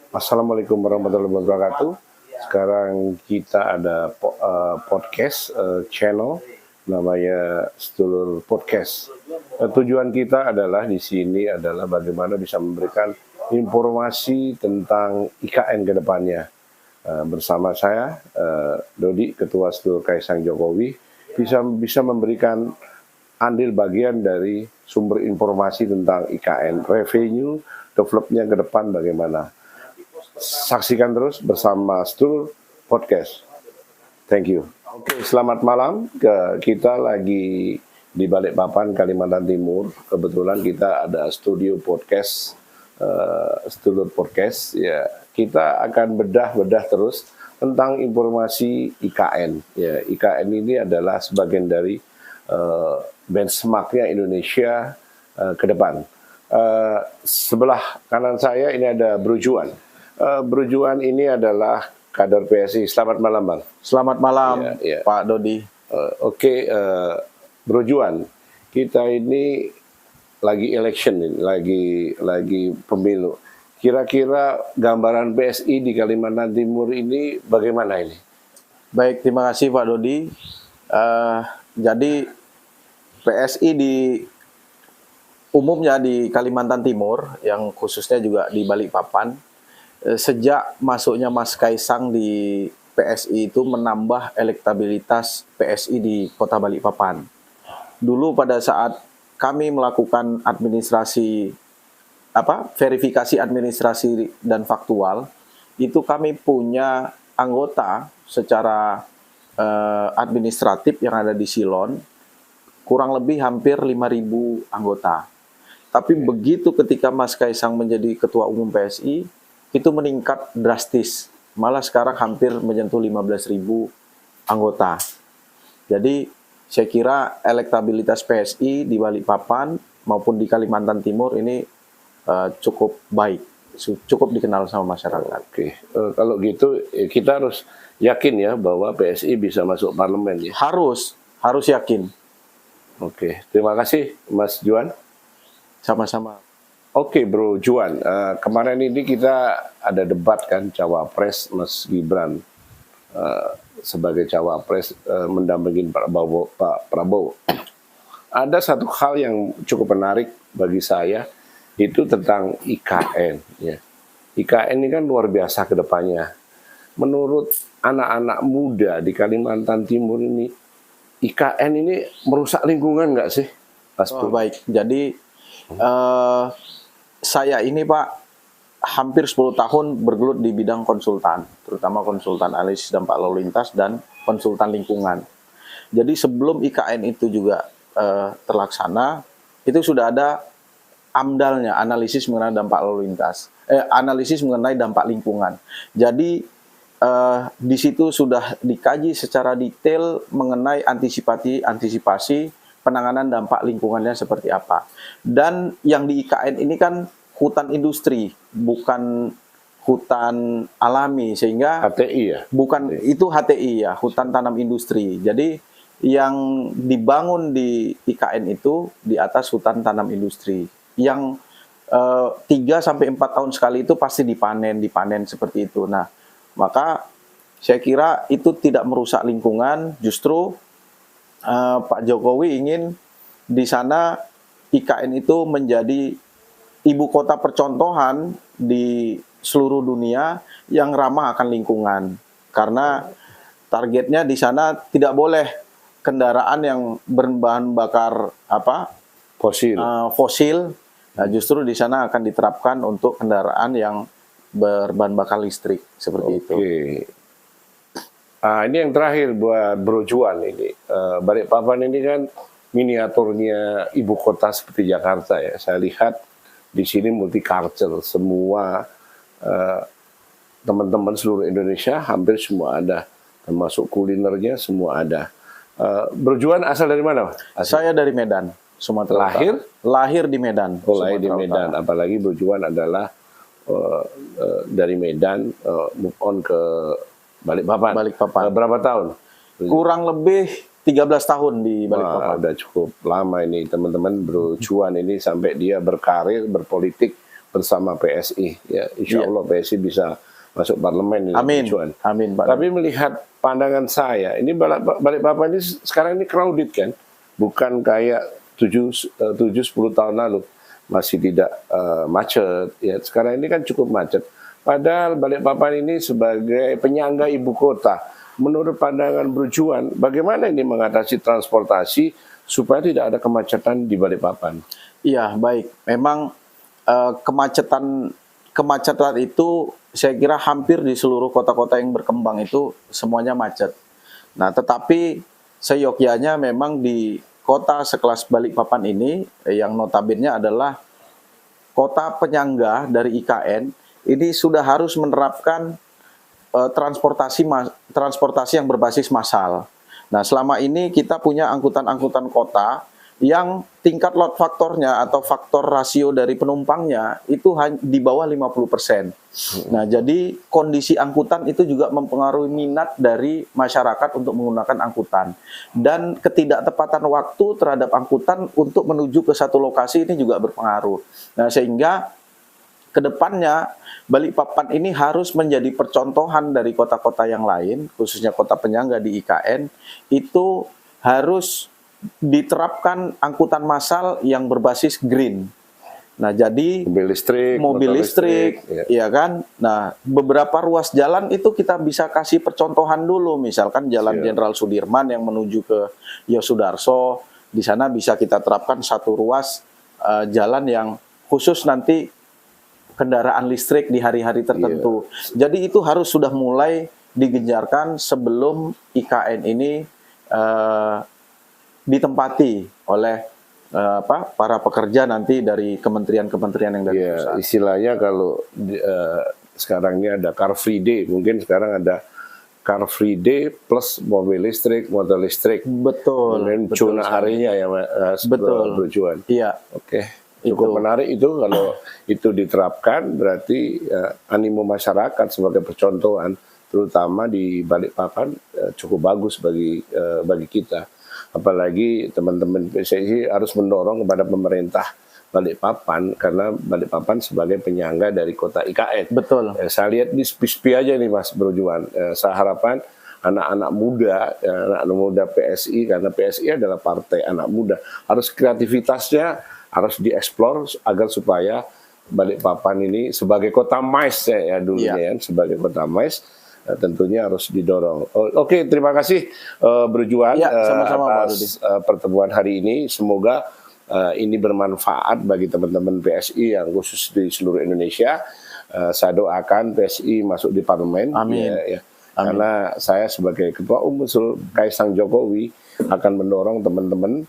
Assalamualaikum warahmatullahi wabarakatuh. Sekarang kita ada podcast channel namanya Sedulur Podcast. Tujuan kita adalah di sini adalah bagaimana bisa memberikan informasi tentang IKN ke depannya. Bersama saya Dodi, Ketua Sedulur Kaisang Jokowi, bisa memberikan andil bagian dari sumber informasi tentang IKN, revenue, developnya ke depan bagaimana. Saksikan terus bersama Sedulur Podcast. Thank you. Oke, selamat malam. Kita lagi di Balikpapan, Kalimantan Timur. Kebetulan kita ada studio podcast, Sedulur Podcast. Ya, kita akan bedah terus tentang informasi IKN. Ya, IKN ini adalah sebagian dari benchmarknya Indonesia ke depan. Sebelah kanan saya ini ada Bro Juan. Bro Juan ini adalah kader PSI. Selamat malam, Bang. Selamat malam, ya. Pak Dodi. Bro Juan, kita ini lagi election, lagi pemilu. Kira-kira gambaran PSI di Kalimantan Timur ini bagaimana ini? Baik, terima kasih Pak Dodi. Jadi PSI umumnya di Kalimantan Timur, yang khususnya juga di Balikpapan, sejak masuknya Mas Kaisang di PSI itu menambah elektabilitas PSI di Kota Balikpapan. Dulu pada saat kami melakukan verifikasi administrasi dan faktual, itu kami punya anggota secara administratif yang ada di Silon, kurang lebih hampir 5.000 anggota. Tapi begitu ketika Mas Kaisang menjadi Ketua Umum PSI, itu meningkat drastis. Malah sekarang hampir menyentuh 15.000 anggota. Jadi saya kira elektabilitas PSI di Balikpapan maupun di Kalimantan Timur ini cukup baik, cukup dikenal sama masyarakat. Oke, kalau gitu kita harus yakin ya bahwa PSI bisa masuk parlemen ya. Harus yakin. Oke, terima kasih Mas Juan. Sama-sama. Oke, Bro Juan, kemarin ini kita ada debat kan Cawapres Mas Gibran sebagai Cawapres mendampingi Pak Prabowo. Ada satu hal yang cukup menarik bagi saya, itu tentang IKN. Ya. IKN ini kan luar biasa ke depannya. Menurut anak-anak muda di Kalimantan Timur ini, IKN ini merusak lingkungan nggak sih, Mas Bro? Baik, jadi saya ini Pak hampir 10 tahun bergelut di bidang konsultan, terutama konsultan analisis dampak lalu lintas dan konsultan lingkungan. Jadi sebelum IKN itu juga terlaksana, itu sudah ada AMDAL-nya, analisis mengenai dampak lalu lintas, analisis mengenai dampak lingkungan. Jadi di situ sudah dikaji secara detail mengenai antisipasi penanganan dampak lingkungannya seperti apa. Dan yang di IKN ini kan hutan industri, bukan hutan alami, sehingga HTI ya? Bukan, itu HTI ya, hutan tanam industri. Jadi yang dibangun di IKN itu di atas hutan tanam industri. Yang 3-4 tahun sekali itu pasti dipanen seperti itu. Nah, maka saya kira itu tidak merusak lingkungan, justru Pak Jokowi ingin di sana IKN itu menjadi ibu kota percontohan di seluruh dunia yang ramah akan lingkungan. Karena targetnya di sana tidak boleh kendaraan yang berbahan bakar fosil. Nah, justru di sana akan diterapkan untuk kendaraan yang berbahan bakar listrik seperti itu. Ini yang terakhir buat Bro Juan ini. Balikpapan ini kan miniaturnya ibu kota seperti Jakarta ya. Saya lihat di sini multicultural, semua teman-teman seluruh Indonesia hampir semua ada, termasuk kulinernya semua ada. Bro Juan asal dari mana? Saya dari Medan, Sumatera Utara. Lahir di Medan. Lahir di Medan. Apalagi Bro Juan adalah dari Medan move on ke Balikpapan. Berapa tahun? Kurang lebih 13 tahun di Balikpapan. Udah cukup lama ini teman-teman. Bro Juan ini sampai dia berkarir, berpolitik bersama PSI. Ya, insya Allah PSI bisa masuk parlemen ini. Amin, Cuan. amin Pak. Tapi melihat pandangan saya, ini Balikpapan ini sekarang ini crowded kan, bukan kayak 7-10 tahun lalu masih tidak macet. Ya, sekarang ini kan cukup macet. Padahal Balikpapan ini sebagai penyangga ibu kota, menurut pandangan Berjuan, bagaimana ini mengatasi transportasi supaya tidak ada kemacetan di Balikpapan? Iya, baik. Memang kemacetan itu saya kira hampir di seluruh kota-kota yang berkembang itu semuanya macet. Nah, tetapi seyogyanya memang di kota sekelas Balikpapan ini yang notabene adalah kota penyangga dari IKN, ini sudah harus menerapkan transportasi yang berbasis massal. Nah, selama ini kita punya angkutan-angkutan kota yang tingkat load faktornya atau faktor rasio dari penumpangnya itu di bawah 50%. Nah, jadi kondisi angkutan itu juga mempengaruhi minat dari masyarakat untuk menggunakan angkutan. Dan ketidaktepatan waktu terhadap angkutan untuk menuju ke satu lokasi ini juga berpengaruh. Nah, sehingga kedepannya Balikpapan ini harus menjadi percontohan dari kota-kota yang lain, khususnya kota penyangga di IKN, itu harus diterapkan angkutan massal yang berbasis green. Nah, jadi mobil listrik, ya kan. Nah, beberapa ruas jalan itu kita bisa kasih percontohan dulu, misalkan Jalan Jenderal Sudirman yang menuju ke Yosudarso, di sana bisa kita terapkan satu ruas jalan yang khusus nanti kendaraan listrik di hari-hari tertentu. Jadi itu harus sudah mulai digenjarkan sebelum IKN ini ditempati oleh para pekerja nanti dari kementerian-kementerian yang dari pusat. Istilahnya kalau sekarang ini ada Car Free Day, mungkin sekarang ada Car Free Day plus mobil listrik, motor listrik. Betul. Dan cuna harinya ya, betul. Berjuan. Iya. Oke. Cukup menarik itu kalau itu diterapkan, berarti animo masyarakat sebagai percontohan, terutama di Balikpapan cukup bagus bagi kita. Apalagi teman-teman PSI harus mendorong kepada pemerintah Balikpapan, karena Balikpapan sebagai penyangga dari kota IKN. Betul. Saya lihat di SPI aja nih Mas Berjuan. Saya harapan anak-anak muda PSI, karena PSI adalah partai anak muda, harus kreativitasnya harus dieksplor agar supaya Balikpapan ini sebagai kota MICE ya dulunya ya, sebagai kota MICE tentunya harus didorong. Oke, terima kasih Berjuan sama-sama, atas pertemuan hari ini. Semoga ini bermanfaat bagi teman-teman PSI yang khusus di seluruh Indonesia. Saya doakan PSI masuk di parlemen. Amin. Ya. Karena saya sebagai Ketua Umum Kaisang Jokowi akan mendorong teman-teman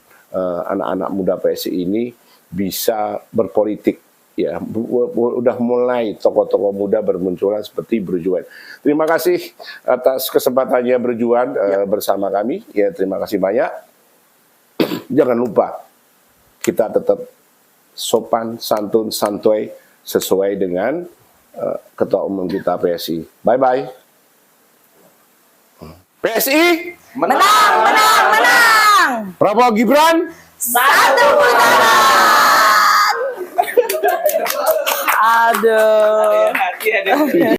anak-anak muda PSI ini bisa berpolitik. Ya, udah mulai tokoh-tokoh muda bermunculan seperti Berjuan. Terima kasih atas kesempatannya Berjuan bersama kami. Ya, terima kasih banyak. Jangan lupa kita tetap sopan, santun, santuy sesuai dengan Ketua Umum kita PSI. Bye bye. PSI menang, menang, menang. Prabowo Gibran Satu putaran. Aduh.